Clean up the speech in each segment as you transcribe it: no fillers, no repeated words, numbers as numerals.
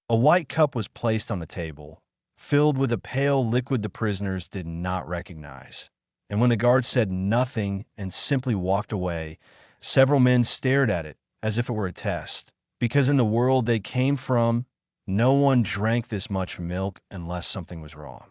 A white cup was placed on the table, filled with a pale liquid the prisoners did not recognize. And when the guard said nothing and simply walked away, several men stared at it as if it were a test. Because in the world they came from, no one drank this much milk unless something was wrong.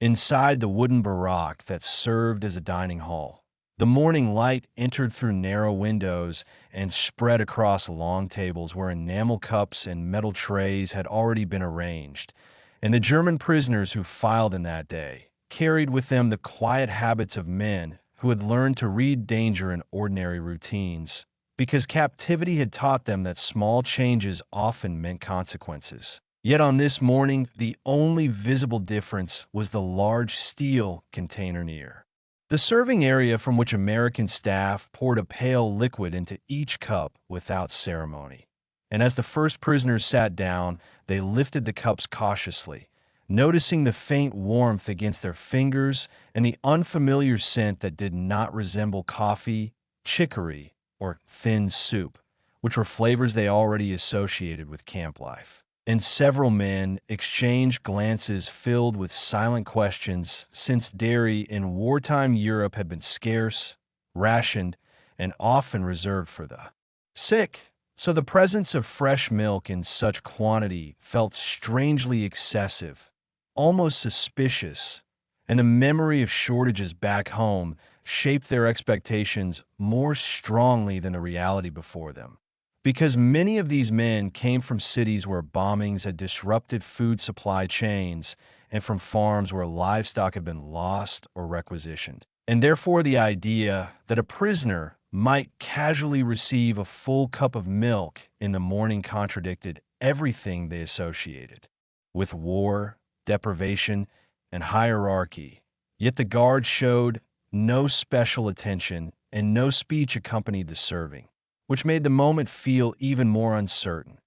Inside the wooden barack that served as a dining hall, the morning light entered through narrow windows and spread across long tables where enamel cups and metal trays had already been arranged, and the German prisoners who filed in that day carried with them the quiet habits of men who had learned to read danger in ordinary routines, because captivity had taught them that small changes often meant consequences. Yet on this morning, the only visible difference was the large steel container near the serving area, from which American staff poured a pale liquid into each cup without ceremony. And as the first prisoners sat down, they lifted the cups cautiously, noticing the faint warmth against their fingers and the unfamiliar scent that did not resemble coffee, chicory, or thin soup, which were flavors they already associated with camp life. And several men exchanged glances filled with silent questions, since dairy in wartime Europe had been scarce, rationed, and often reserved for the sick. So the presence of fresh milk in such quantity felt strangely excessive, almost suspicious, and the memory of shortages back home shaped their expectations more strongly than the reality before them. Because many of these men came from cities where bombings had disrupted food supply chains and from farms where livestock had been lost or requisitioned. And therefore the idea that a prisoner might casually receive a full cup of milk in the morning contradicted everything they associated with war, deprivation, and hierarchy. Yet the guard showed no special attention and no speech accompanied the serving, which made the moment feel even more uncertain,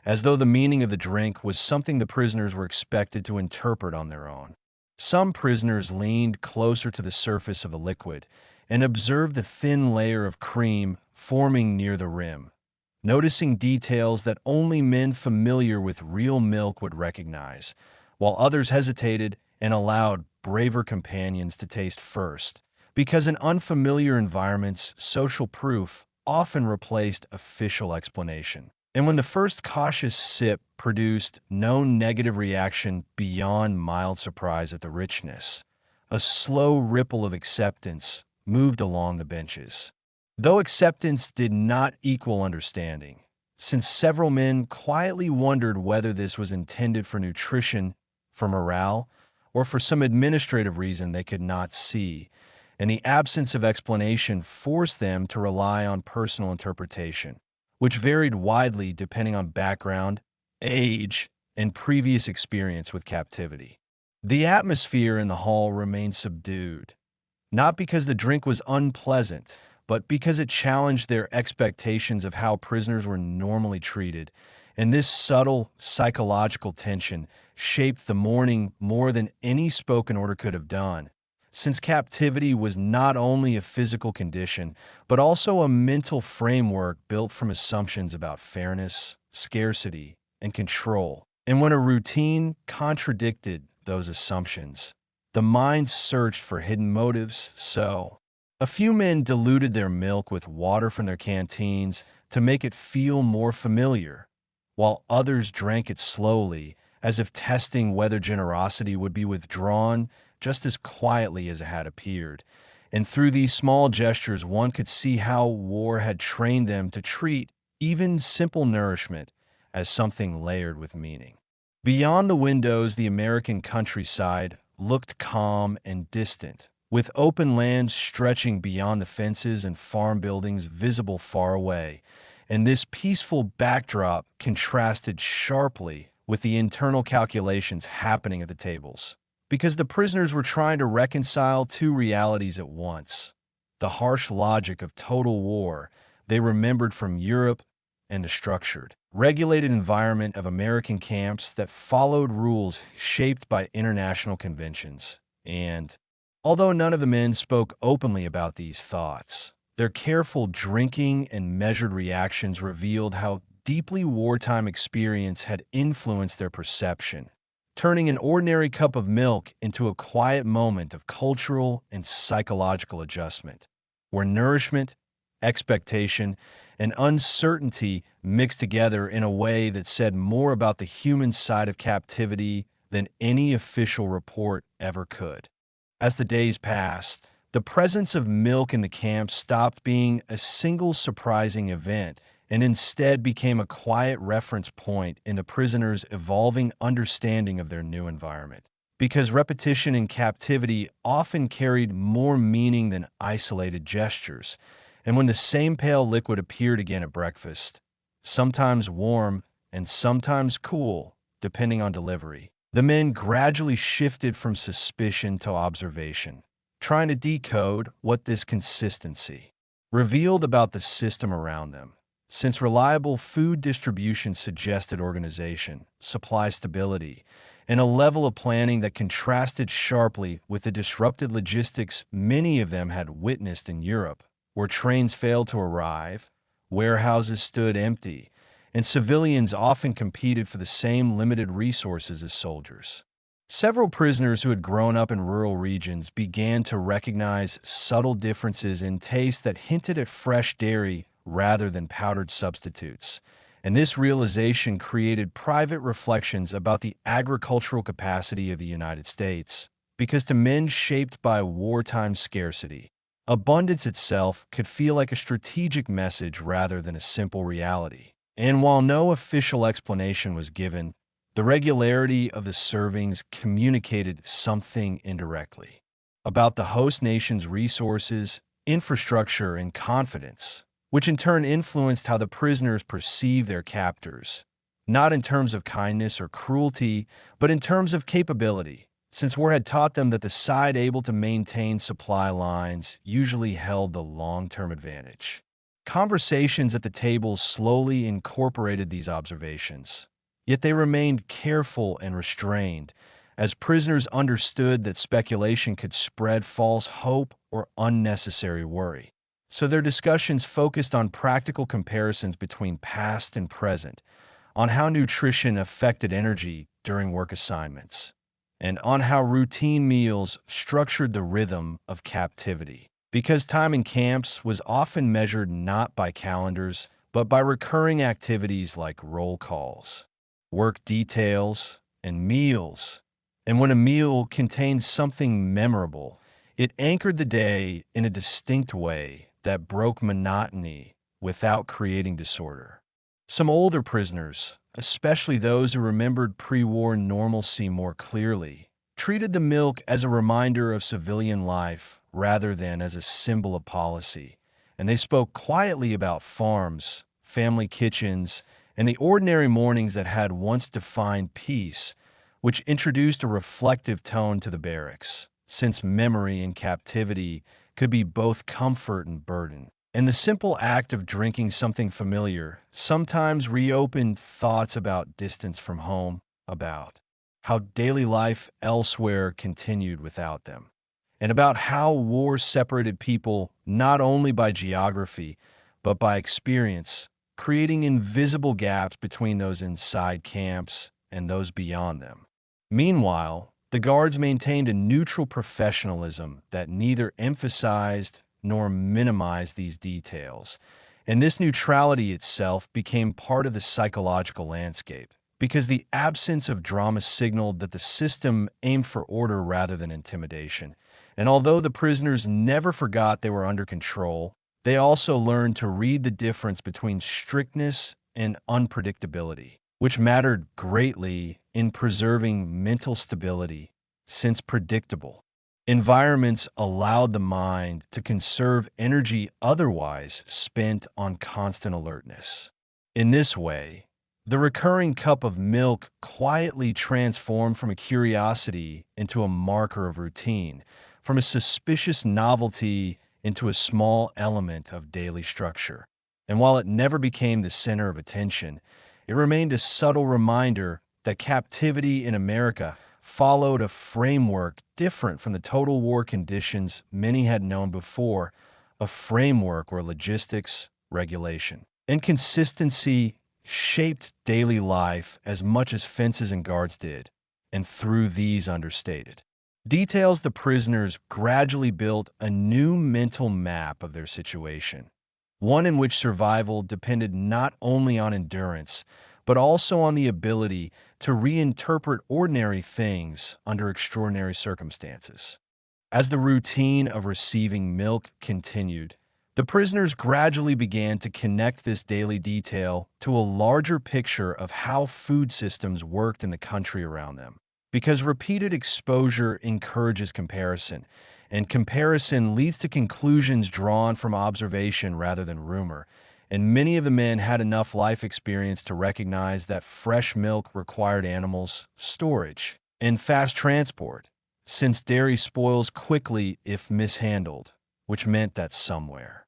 as though the meaning of the drink was something the prisoners were expected to interpret on their own. Some prisoners leaned closer to the surface of the liquid and observed the thin layer of cream forming near the rim, noticing details that only men familiar with real milk would recognize, while others hesitated and allowed braver companions to taste first, because in unfamiliar environments, social proof often replaced official explanation. And when the first cautious sip produced no negative reaction beyond mild surprise at the richness, a slow ripple of acceptance moved along the benches. Though acceptance did not equal understanding, since several men quietly wondered whether this was intended for nutrition, for morale, or for some administrative reason they could not see, and the absence of explanation forced them to rely on personal interpretation, which varied widely depending on background, age, and previous experience with captivity. The atmosphere in the hall remained subdued, not because the drink was unpleasant, but because it challenged their expectations of how prisoners were normally treated, and this subtle psychological tension shaped the morning more than any spoken order could have done, since captivity was not only a physical condition, but also a mental framework built from assumptions about fairness, scarcity, and control. And when a routine contradicted those assumptions, the mind searched for hidden motives. So a few men diluted their milk with water from their canteens to make it feel more familiar, while others drank it slowly, as if testing whether generosity would be withdrawn just as quietly as it had appeared. And through these small gestures, one could see how war had trained them to treat even simple nourishment as something layered with meaning. Beyond the windows, the American countryside looked calm and distant, with open lands stretching beyond the fences and farm buildings visible far away. And this peaceful backdrop contrasted sharply with the internal calculations happening at the tables, because the prisoners were trying to reconcile two realities at once: the harsh logic of total war they remembered from Europe and the structured, regulated environment of American camps that followed rules shaped by international conventions. And although none of the men spoke openly about these thoughts, their careful drinking and measured reactions revealed how deeply wartime experience had influenced their perception, turning an ordinary cup of milk into a quiet moment of cultural and psychological adjustment, where nourishment, expectation, and uncertainty mixed together in a way that said more about the human side of captivity than any official report ever could. As the days passed, the presence of milk in the camp stopped being a single surprising event and instead became a quiet reference point in the prisoners' evolving understanding of their new environment. Because repetition in captivity often carried more meaning than isolated gestures, and when the same pale liquid appeared again at breakfast, sometimes warm and sometimes cool, depending on delivery, the men gradually shifted from suspicion to observation, trying to decode what this consistency revealed about the system around them. Since reliable food distribution suggested organization, supply stability, and a level of planning that contrasted sharply with the disrupted logistics many of them had witnessed in Europe, where trains failed to arrive, warehouses stood empty, and civilians often competed for the same limited resources as soldiers. Several prisoners who had grown up in rural regions began to recognize subtle differences in taste that hinted at fresh dairy rather than powdered substitutes, and this realization created private reflections about the agricultural capacity of the United States, because to men shaped by wartime scarcity, abundance itself could feel like a strategic message rather than a simple reality. And while no official explanation was given, the regularity of the servings communicated something indirectly about the host nation's resources, infrastructure, and confidence, which in turn influenced how the prisoners perceived their captors, not in terms of kindness or cruelty, but in terms of capability, since war had taught them that the side able to maintain supply lines usually held the long-term advantage. Conversations at the table slowly incorporated these observations, yet they remained careful and restrained, as prisoners understood that speculation could spread false hope or unnecessary worry. So their discussions focused on practical comparisons between past and present, on how nutrition affected energy during work assignments, and on how routine meals structured the rhythm of captivity. Because time in camps was often measured not by calendars, but by recurring activities like roll calls, work details, and meals. And when a meal contained something memorable, it anchored the day in a distinct way that broke monotony without creating disorder. Some older prisoners, especially those who remembered pre-war normalcy more clearly, treated the milk as a reminder of civilian life rather than as a symbol of policy, and they spoke quietly about farms, family kitchens, and the ordinary mornings that had once defined peace, which introduced a reflective tone to the barracks, since memory in captivity could be both comfort and burden. And the simple act of drinking something familiar sometimes reopened thoughts about distance from home, about how daily life elsewhere continued without them, and about how war separated people not only by geography, but by experience, creating invisible gaps between those inside camps and those beyond them. Meanwhile, the guards maintained a neutral professionalism that neither emphasized nor minimized these details, and this neutrality itself became part of the psychological landscape, because the absence of drama signaled that the system aimed for order rather than intimidation. And although the prisoners never forgot they were under control, they also learned to read the difference between strictness and unpredictability, which mattered greatly in preserving mental stability, since predictable environments allowed the mind to conserve energy otherwise spent on constant alertness. In this way, the recurring cup of milk quietly transformed from a curiosity into a marker of routine, from a suspicious novelty into a small element of daily structure. And while it never became the center of attention, it remained a subtle reminder that captivity in America followed a framework different from the total war conditions many had known before, a framework where logistics, regulation, and consistency shaped daily life as much as fences and guards did, and through these understated details, the prisoners gradually built a new mental map of their situation, one in which survival depended not only on endurance, but also on the ability to reinterpret ordinary things under extraordinary circumstances. As the routine of receiving milk continued, the prisoners gradually began to connect this daily detail to a larger picture of how food systems worked in the country around them. Because repeated exposure encourages comparison, and comparison leads to conclusions drawn from observation rather than rumor. And many of the men had enough life experience to recognize that fresh milk required animals, storage, and fast transport, since dairy spoils quickly if mishandled, which meant that somewhere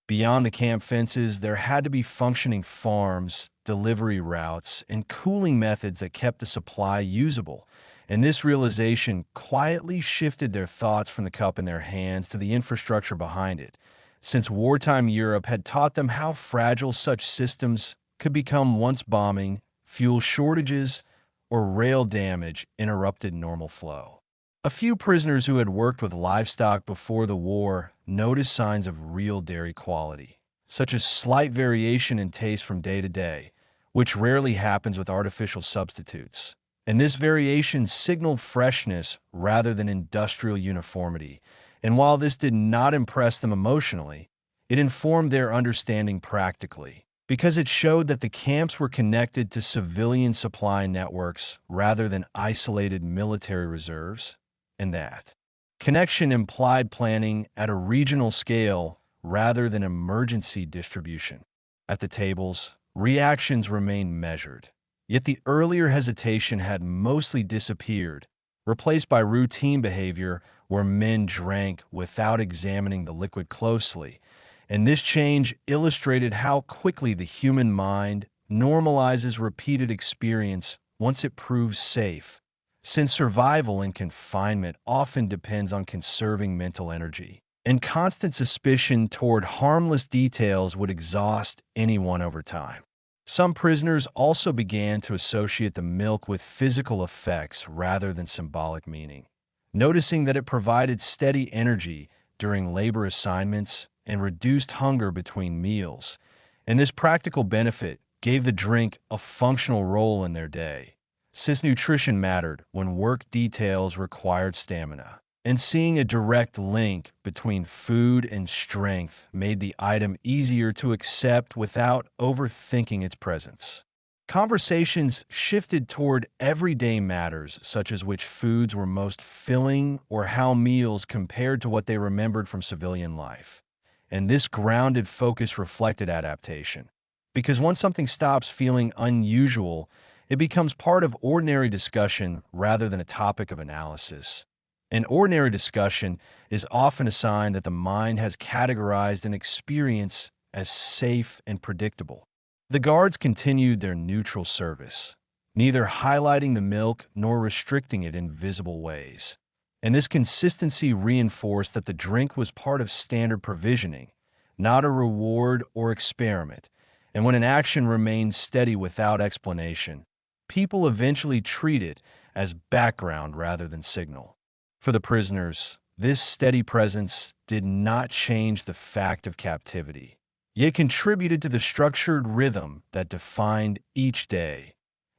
beyond the camp fences, there had to be functioning farms, delivery routes, and cooling methods that kept the supply usable. And this realization quietly shifted their thoughts from the cup in their hands to the infrastructure behind it, since wartime Europe had taught them how fragile such systems could become once bombing, fuel shortages, or rail damage interrupted normal flow. A few prisoners who had worked with livestock before the war noticed signs of real dairy quality, such as slight variation in taste from day to day, which rarely happens with artificial substitutes. And this variation signaled freshness rather than industrial uniformity. And while this did not impress them emotionally, it informed their understanding practically, because it showed that the camps were connected to civilian supply networks rather than isolated military reserves, and that connection implied planning at a regional scale rather than emergency distribution. At the tables, reactions remained measured. Yet the earlier hesitation had mostly disappeared, replaced by routine behavior where men drank without examining the liquid closely. And this change illustrated how quickly the human mind normalizes repeated experience once it proves safe, since survival in confinement often depends on conserving mental energy. And constant suspicion toward harmless details would exhaust anyone over time. Some prisoners also began to associate the milk with physical effects rather than symbolic meaning, noticing that it provided steady energy during labor assignments and reduced hunger between meals. And this practical benefit gave the drink a functional role in their day, since nutrition mattered when work details required stamina. And seeing a direct link between food and strength made the item easier to accept without overthinking its presence. Conversations shifted toward everyday matters, such as which foods were most filling or how meals compared to what they remembered from civilian life. And this grounded focus reflected adaptation, because once something stops feeling unusual, it becomes part of ordinary discussion rather than a topic of analysis. An ordinary discussion is often a sign that the mind has categorized an experience as safe and predictable. The guards continued their neutral service, neither highlighting the milk nor restricting it in visible ways. And this consistency reinforced that the drink was part of standard provisioning, not a reward or experiment. And when an action remains steady without explanation, people eventually treat it as background rather than signal. For the prisoners, this steady presence did not change the fact of captivity, yet contributed to the structured rhythm that defined each day.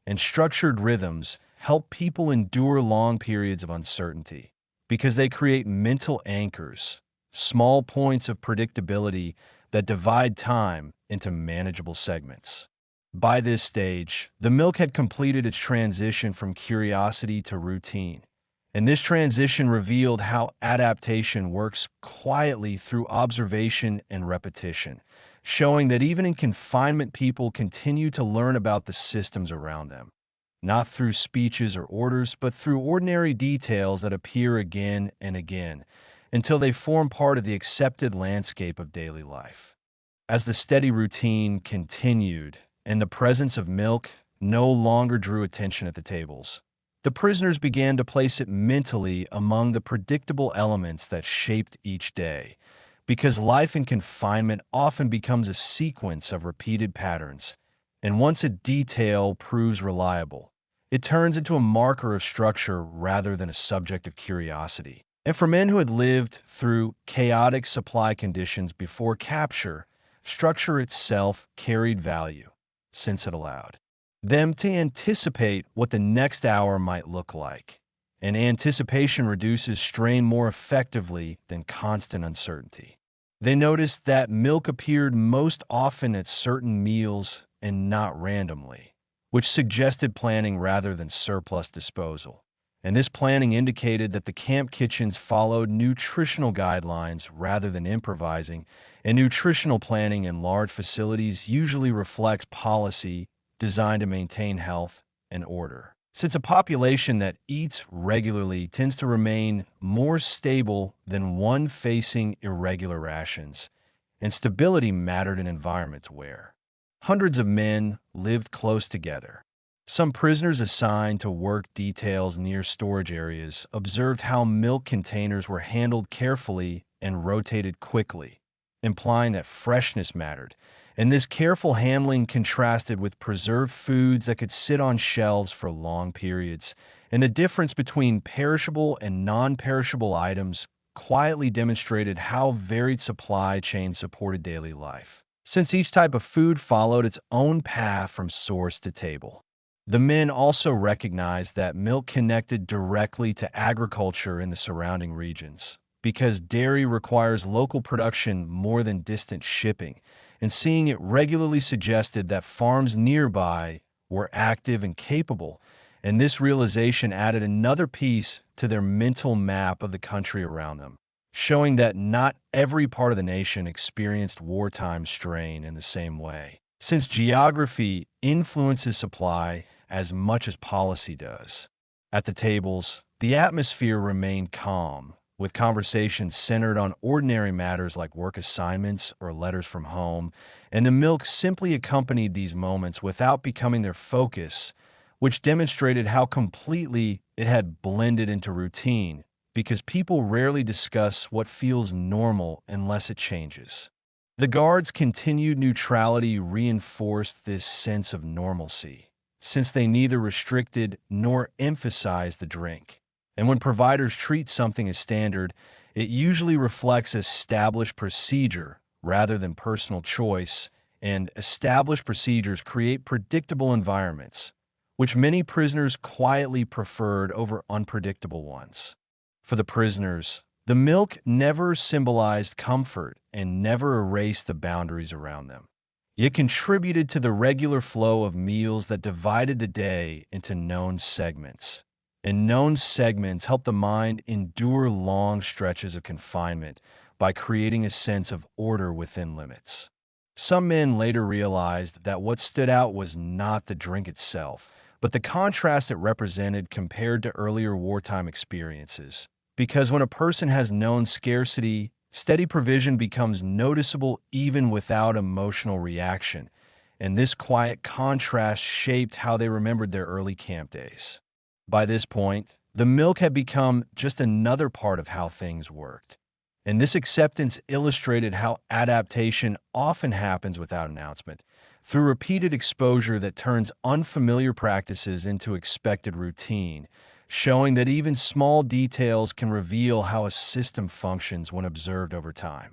And structured rhythms help people endure long periods of uncertainty, because they create mental anchors, small points of predictability that divide time into manageable segments. By this stage, the milk had completed its transition from curiosity to routine. And this transition revealed how adaptation works quietly through observation and repetition, showing that even in confinement, people continue to learn about the systems around them, not through speeches or orders, but through ordinary details that appear again and again, until they form part of the accepted landscape of daily life. As the steady routine continued, and the presence of milk no longer drew attention at the tables, the prisoners began to place it mentally among the predictable elements that shaped each day, because life in confinement often becomes a sequence of repeated patterns, And once a detail proves reliable, it turns into a marker of structure rather than a subject of curiosity. And for men who had lived through chaotic supply conditions before capture, structure itself carried value, since it allowed them to anticipate what the next hour might look like. And anticipation reduces strain more effectively than constant uncertainty. They noticed that milk appeared most often at certain meals and not randomly, which suggested planning rather than surplus disposal. And this planning indicated that the camp kitchens followed nutritional guidelines rather than improvising, and nutritional planning in large facilities usually reflects policy designed to maintain health and order. Since a population that eats regularly tends to remain more stable than one facing irregular rations, and stability mattered in environments where hundreds of men lived close together. Some prisoners assigned to work details near storage areas observed how milk containers were handled carefully and rotated quickly, implying that freshness mattered. And this careful handling contrasted with preserved foods that could sit on shelves for long periods. And the difference between perishable and non-perishable items quietly demonstrated how varied supply chains supported daily life, since each type of food followed its own path from source to table. The men also recognized that milk connected directly to agriculture in the surrounding regions, because dairy requires local production more than distant shipping, and seeing it regularly suggested that farms nearby were active and capable, and this realization added another piece to their mental map of the country around them, showing that not every part of the nation experienced wartime strain in the same way, since geography influences supply as much as policy does. At the tables, the atmosphere remained calm, with conversations centered on ordinary matters like work assignments or letters from home, and the milk simply accompanied these moments without becoming their focus, which demonstrated how completely it had blended into routine, because people rarely discuss what feels normal unless it changes. The guards' continued neutrality reinforced this sense of normalcy, since they neither restricted nor emphasized the drink. And when providers treat something as standard, it usually reflects established procedure rather than personal choice, and established procedures create predictable environments, which many prisoners quietly preferred over unpredictable ones. For the prisoners, the milk never symbolized comfort and never erased the boundaries around them. It contributed to the regular flow of meals that divided the day into known segments. And known segments help the mind endure long stretches of confinement by creating a sense of order within limits. Some men later realized that what stood out was not the drink itself, but the contrast it represented compared to earlier wartime experiences. Because when a person has known scarcity, steady provision becomes noticeable even without emotional reaction, and this quiet contrast shaped how they remembered their early camp days. By this point, the milk had become just another part of how things worked, and this acceptance illustrated how adaptation often happens without announcement, through repeated exposure that turns unfamiliar practices into expected routine, showing that even small details can reveal how a system functions when observed over time.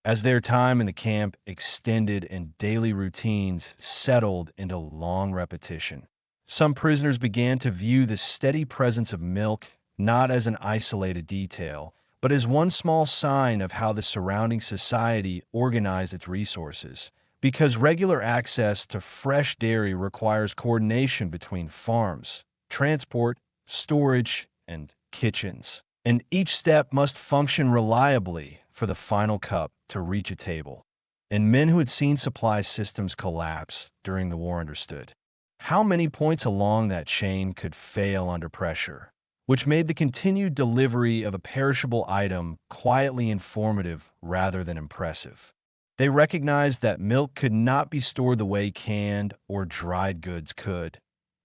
As their time in the camp extended and daily routines settled into long repetition, some prisoners began to view the steady presence of milk not as an isolated detail, but as one small sign of how the surrounding society organized its resources, because regular access to fresh dairy requires coordination between farms, transport, storage, and kitchens, and each step must function reliably for the final cup to reach a table. And men who had seen supply systems collapse during the war understood how many points along that chain could fail under pressure, which made the continued delivery of a perishable item quietly informative rather than impressive. They recognized that milk could not be stored the way canned or dried goods could,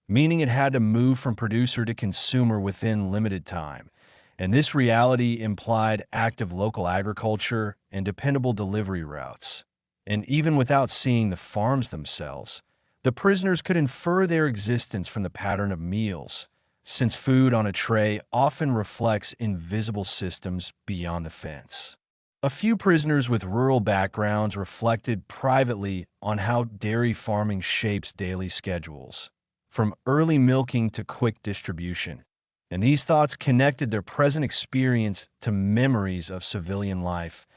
meaning it had to move from producer to consumer within limited time, and this reality implied active local agriculture and dependable delivery routes. And even without seeing the farms themselves, The prisoners could infer their existence from the pattern of meals, since food on a tray often reflects invisible systems beyond the fence. A few prisoners with rural backgrounds reflected privately on how dairy farming shapes daily schedules, from early milking to quick distribution. And these thoughts connected their present experience to memories of civilian life,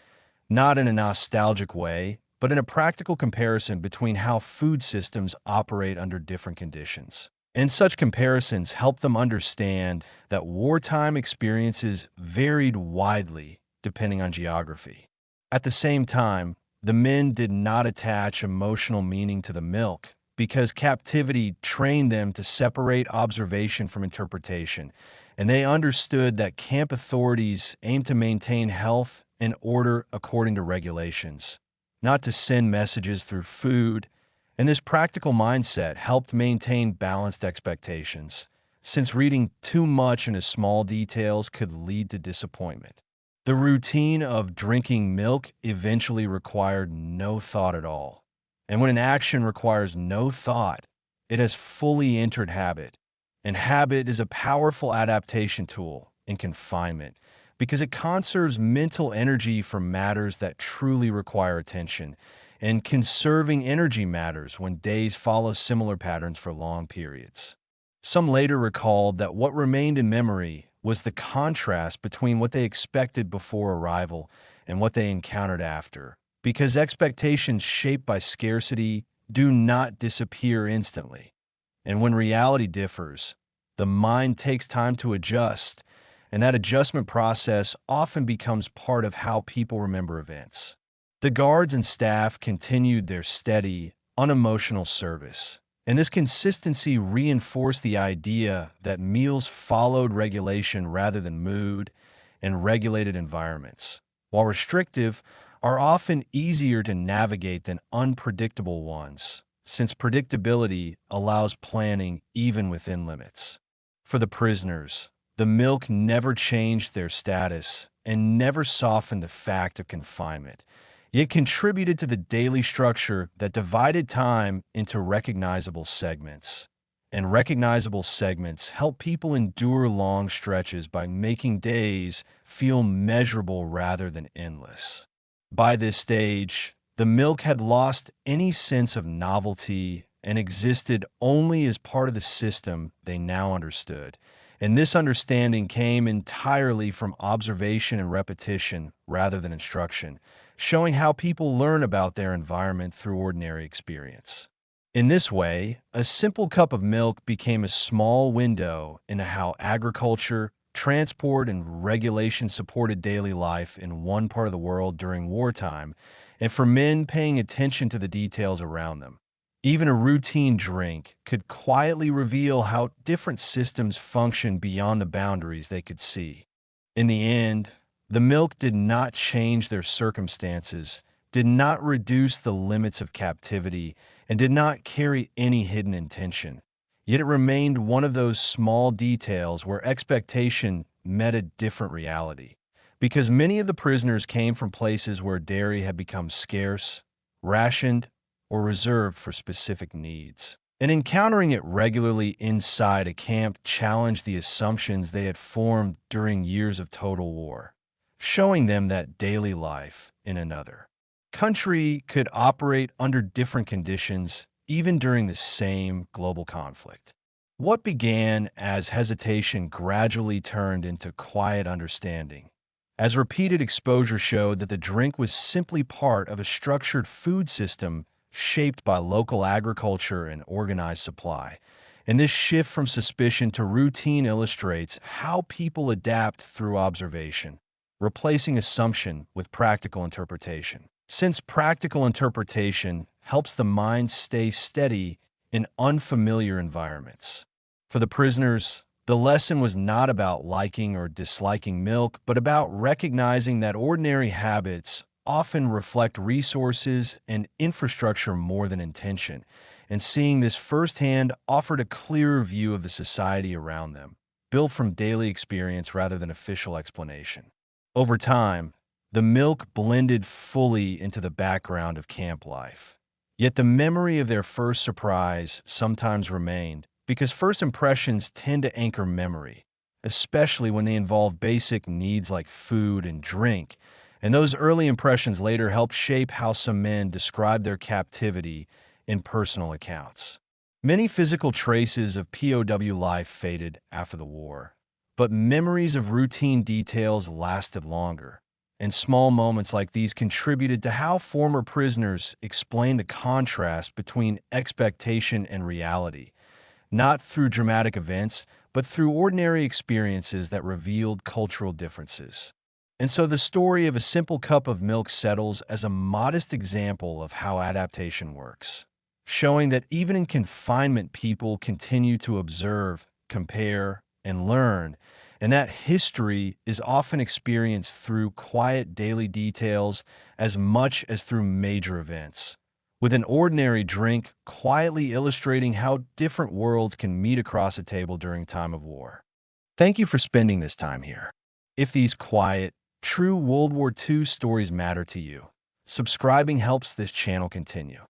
not in a nostalgic way, but in a practical comparison between how food systems operate under different conditions. And such comparisons help them understand that wartime experiences varied widely depending on geography. At the same time, the men did not attach emotional meaning to the milk because captivity trained them to separate observation from interpretation, and they understood that camp authorities aimed to maintain health and order according to regulations, not to send messages through food. And this practical mindset helped maintain balanced expectations, since reading too much into small details could lead to disappointment. The routine of drinking milk eventually required no thought at all. And when an action requires no thought, it has fully entered habit. And habit is a powerful adaptation tool in confinement because it conserves mental energy for matters that truly require attention, and conserving energy matters when days follow similar patterns for long periods. Some later recalled that what remained in memory was the contrast between what they expected before arrival and what they encountered after, because expectations shaped by scarcity do not disappear instantly. And when reality differs, the mind takes time to adjust, and that adjustment process often becomes part of how people remember events. The guards and staff continued their steady, unemotional service, and this consistency reinforced the idea that meals followed regulation rather than mood, and regulated environments, while restrictive, are often easier to navigate than unpredictable ones, since predictability allows planning even within limits. For the prisoners, the milk never changed their status and never softened the fact of confinement. It contributed to the daily structure that divided time into recognizable segments. And recognizable segments help people endure long stretches by making days feel measurable rather than endless. By this stage, the milk had lost any sense of novelty and existed only as part of the system they now understood. And this understanding came entirely from observation and repetition rather than instruction, showing how people learn about their environment through ordinary experience. In this way, a simple cup of milk became a small window into how agriculture, transport, and regulation supported daily life in one part of the world during wartime, and for men paying attention to the details around them. Even a routine drink could quietly reveal how different systems function beyond the boundaries they could see. In the end, the milk did not change their circumstances, did not reduce the limits of captivity, and did not carry any hidden intention. Yet it remained one of those small details where expectation met a different reality. Because many of the prisoners came from places where dairy had become scarce, rationed, or reserved for specific needs. And encountering it regularly inside a camp challenged the assumptions they had formed during years of total war, showing them that daily life in another country could operate under different conditions even during the same global conflict. What began as hesitation gradually turned into quiet understanding, as repeated exposure showed that the drink was simply part of a structured food system shaped by local agriculture and organized supply. And this shift from suspicion to routine illustrates how people adapt through observation, replacing assumption with practical interpretation. Since practical interpretation helps the mind stay steady in unfamiliar environments. For the prisoners, the lesson was not about liking or disliking milk, but about recognizing that ordinary habits often reflect resources and infrastructure more than intention, and seeing this firsthand offered a clearer view of the society around them, built from daily experience rather than official explanation. Over time, the milk blended fully into the background of camp life, Yet the memory of their first surprise sometimes remained, because first impressions tend to anchor memory, especially when they involve basic needs like food and drink. And those early impressions later helped shape how some men describe their captivity in personal accounts. Many physical traces of POW life faded after the war, but memories of routine details lasted longer. And small moments like these contributed to how former prisoners explained the contrast between expectation and reality, not through dramatic events, but through ordinary experiences that revealed cultural differences. And so the story of a simple cup of milk settles as a modest example of how adaptation works, showing that even in confinement, people continue to observe, compare, and learn, and that history is often experienced through quiet daily details as much as through major events, with an ordinary drink quietly illustrating how different worlds can meet across a table during time of war. Thank you for spending this time here. If these quiet, true World War II stories matter to you, subscribing helps this channel continue.